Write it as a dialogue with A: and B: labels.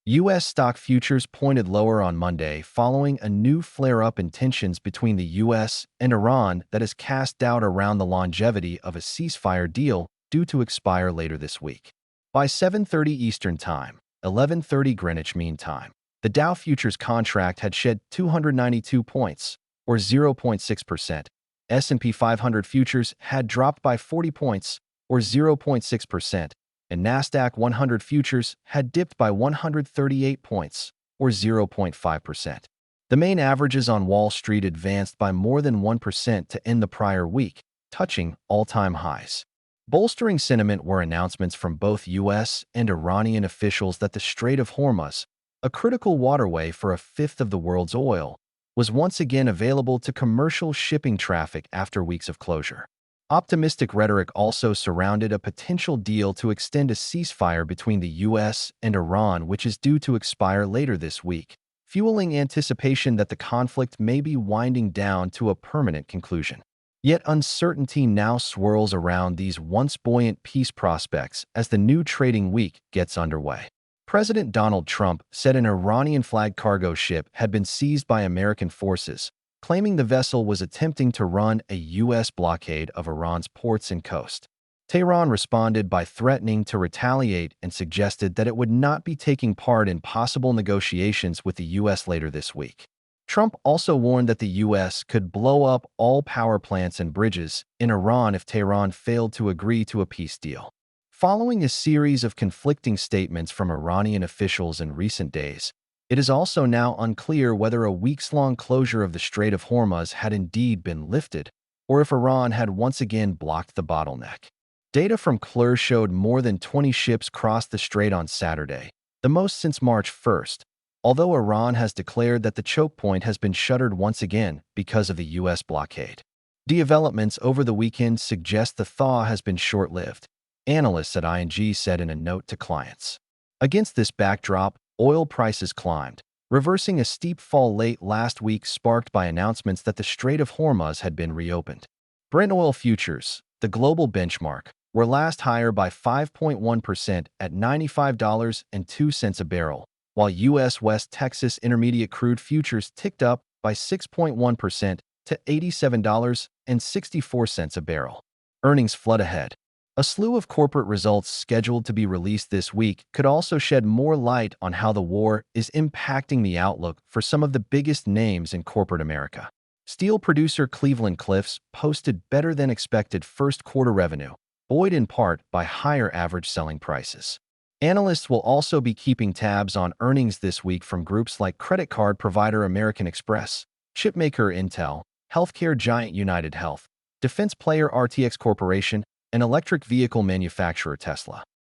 A: U.S. stock futures pointed lower on Monday following a new flare-up in tensions between the U.S. and Iran that has cast doubt around the longevity of a ceasefire deal due to expire later this week. By 7:30 Eastern Time, 11:30 Greenwich Mean Time, the Dow futures contract had shed 292 points, or 0.6%. S&P 500 futures had dropped by 40 points, or 0.6%. And Nasdaq 100 futures had dipped by 138 points, or 0.5%. The main averages on Wall Street advanced by more than 1% to end the prior week, touching all-time highs. Bolstering sentiment were announcements from both U.S. and Iranian officials that the Strait of Hormuz, a critical waterway for a fifth of the world's oil, was once again available to commercial shipping traffic after weeks of closure. Optimistic rhetoric also surrounded a potential deal to extend a ceasefire between the U.S. and Iran, which is due to expire later this week, fueling anticipation that the conflict may be winding down to a permanent conclusion. Yet uncertainty now swirls around these once buoyant peace prospects as the new trading week gets underway. President Donald Trump said an Iranian-flagged cargo ship had been seized by American forces, claiming the vessel was attempting to run a U.S. blockade of Iran's ports and coast. Tehran responded by threatening to retaliate and suggested that it would not be taking part in possible negotiations with the U.S. later this week. Trump also warned that the U.S. could blow up all power plants and bridges in Iran if Tehran failed to agree to a peace deal. Following a series of conflicting statements from Iranian officials in recent days, it is also now unclear whether a weeks-long closure of the Strait of Hormuz had indeed been lifted, or if Iran had once again blocked the bottleneck. Data from CLR showed more than 20 ships crossed the strait on Saturday, the most since March 1st, although Iran has declared that the choke point has been shuttered once again because of the U.S. blockade. Developments over the weekend suggest the thaw has been short-lived, analysts at ING said in a note to clients. Against this backdrop, oil prices climbed, reversing a steep fall late last week sparked by announcements that the Strait of Hormuz had been reopened. Brent oil futures, the global benchmark, were last higher by 5.1% at $95.02 a barrel, while U.S. West Texas Intermediate crude futures ticked up by 6.1% to $87.64 a barrel. Earnings flood ahead. A slew of corporate results scheduled to be released this week could also shed more light on how the war is impacting the outlook for some of the biggest names in corporate America. Steel producer Cleveland-Cliffs posted better-than-expected first-quarter revenue, buoyed in part by higher average selling prices. Analysts will also be keeping tabs on earnings this week from groups like credit card provider American Express, chipmaker Intel, healthcare giant United Health, defense player RTX Corporation, and electric vehicle manufacturer Tesla.